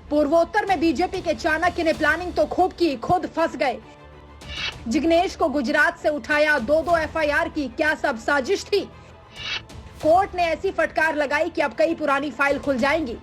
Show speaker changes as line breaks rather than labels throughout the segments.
पूर्वोत्तर में बीजेपी के चाणक्य ने प्लानिंग तो खूब की, खुद फंस गए। जिग्नेश को गुजरात से उठाया, 2-2 एफआईआर की, क्या सब साजिश थी? कोर्ट ने ऐसी फटकार लगाई कि अब कई पुरानी फाइल खुल जाएंगी।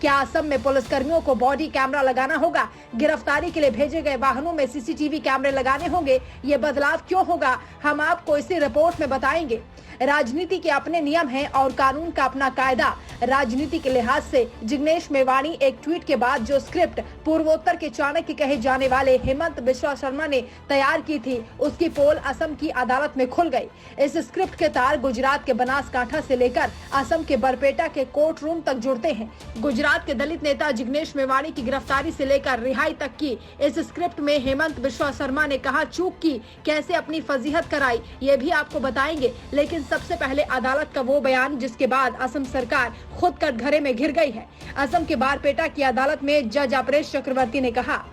क्या असम में पुलिसकर्मियों को बॉडी कैमरा लगाना होगा? गिरफ्तारी के लिए भेजे गए वाहनों में सीसीटीवी कैमरे लगाने होंगे? ये बदलाव क्यों होगा, हम आपको इसी रिपोर्ट में बताएंगे। राजनीति के अपने नियम हैं और कानून का अपना कायदा। राजनीति के लिहाज से जिग्नेश मेवाणी एक ट्वीट के बाद जो स्क्रिप्ट पूर्वोत्तर के चाणक्य कहे जाने वाले हेमंत बिश्वा शर्मा ने तैयार की थी, उसकी पोल असम की अदालत में खुल गई। इस स्क्रिप्ट के तार गुजरात के बनासकांठा से लेकर असम के बरपेटा के कोर्ट रूम तक जुड़ते हैं। गुजरात के दलित नेता जिग्नेश मेवाणी की गिरफ्तारी से लेकर रिहाई तक की इस स्क्रिप्ट में हेमंत बिश्वा शर्मा ने कहा चूक की, कैसे अपनी फजीहत कराई, ये भी आपको बताएंगे। लेकिन सबसे पहले अदालत का वो बयान जिसके बाद असम सरकार खुद कटघरे में घिर गई है। असम के बारपेटा की अदालत में जज अपरेश चक्रवर्ती ने कहा,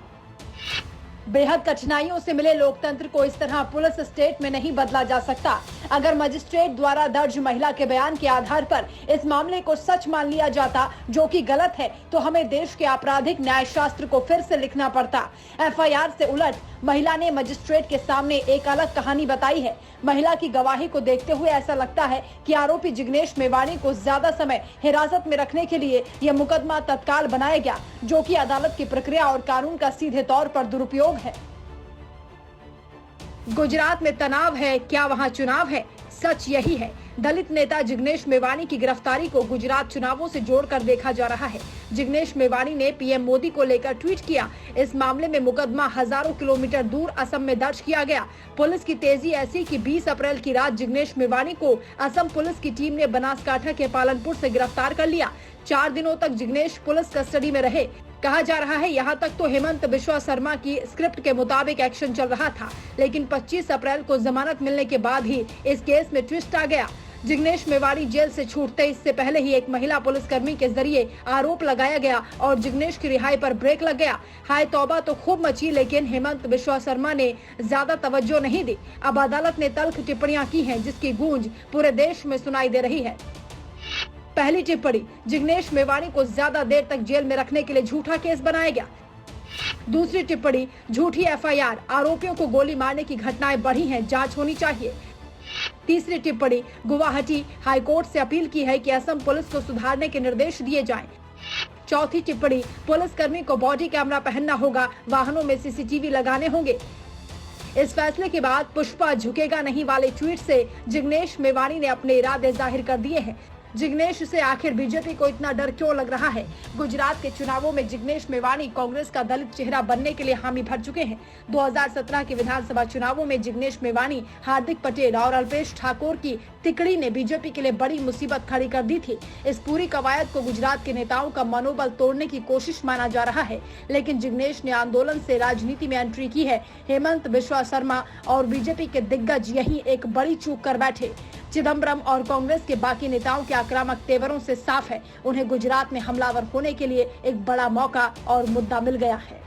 बेहद कठिनाइयों से मिले लोकतंत्र को इस तरह पुलिस स्टेट में नहीं बदला जा सकता। अगर मजिस्ट्रेट द्वारा दर्ज महिला के बयान के आधार पर इस मामले को सच मान लिया जाता, जो कि गलत है, तो हमें देश के आपराधिक न्याय शास्त्र को फिर से लिखना पड़ता। एफआईआर से उलट महिला ने मजिस्ट्रेट के सामने एक अलग कहानी बताई है। महिला की गवाही को देखते हुए ऐसा लगता है कि आरोपी जिग्नेश मेवाणी को ज्यादा समय हिरासत में रखने के लिए यह मुकदमा तत्काल बनाया गया, जो कि अदालत की प्रक्रिया और कानून का सीधे तौर पर दुरुपयोग है। गुजरात में तनाव है, क्या वहां चुनाव है? सच यही है। दलित नेता जिग्नेश मेवाणी की गिरफ्तारी को गुजरात चुनावों से जोड़कर देखा जा रहा है। जिग्नेश मेवाणी ने पीएम मोदी को लेकर ट्वीट किया। इस मामले में मुकदमा हजारों किलोमीटर दूर असम में दर्ज किया गया। पुलिस की तेजी ऐसी कि 20 अप्रैल की रात जिग्नेश मेवाणी को असम पुलिस की टीम ने बनासकांठा के पालनपुर से गिरफ्तार कर लिया। 4 दिनों तक जिग्नेश पुलिस कस्टडी में रहे। कहा जा रहा है यहाँ तक तो हेमंत बिश्वा शर्मा की स्क्रिप्ट के मुताबिक एक्शन चल रहा था, लेकिन 25 अप्रैल को जमानत मिलने के बाद ही इस केस में ट्विस्ट आ गया। जिग्नेश मेवाणी जेल से छूटते इससे पहले ही एक महिला पुलिसकर्मी के जरिए आरोप लगाया गया और जिग्नेश की रिहाई पर ब्रेक लग गया। हाय तौबा तो खूब मची, लेकिन हेमंत बिश्वा शर्मा ने ज्यादा तवज्जो नहीं दी। अब अदालत ने तल्ख टिप्पणियां की हैं, जिसकी गूंज पूरे देश में सुनाई दे रही है। पहली टिप्पणी, जिग्नेश मेवाणी को ज्यादा देर तक जेल में रखने के लिए झूठा केस बनाया गया। दूसरी टिप्पणी, झूठी एफआईआर, आरोपियों को गोली मारने की घटनाएं बढ़ी हैं, जांच होनी चाहिए। तीसरी टिप्पणी, गुवाहाटी हाईकोर्ट से अपील की है कि असम पुलिस को सुधारने के निर्देश दिए जाएं। चौथी टिप्पणी, पुलिसकर्मी को बॉडी कैमरा पहनना होगा, वाहनों में सीसीटीवी लगाने होंगे। इस फैसले के बाद पुष्पा झुकेगा नहीं वाले ट्वीट से जिग्नेश मेवाणी ने अपने इरादे जाहिर कर दिए हैं। जिग्नेश से आखिर बीजेपी को इतना डर क्यों लग रहा है? गुजरात के चुनावों में जिग्नेश मेवाणी कांग्रेस का दलित चेहरा बनने के लिए हामी भर चुके हैं। 2017 के विधानसभा चुनावों में जिग्नेश मेवाणी, हार्दिक पटेल और अल्पेश ठाकोर की तिकड़ी ने बीजेपी के लिए बड़ी मुसीबत खड़ी कर दी थी। इस पूरी कवायद को गुजरात के नेताओं का मनोबल तोड़ने की कोशिश माना जा रहा है, लेकिन जिग्नेश ने आंदोलन से राजनीति में एंट्री की है। हेमंत बिश्वा शर्मा और बीजेपी के दिग्गज यही एक बड़ी चूक कर बैठे। चिदम्बरम और कांग्रेस के बाकी नेताओं के आक्रामक तेवरों से साफ है, उन्हें गुजरात में हमलावर होने के लिए एक बड़ा मौका और मुद्दा मिल गया है।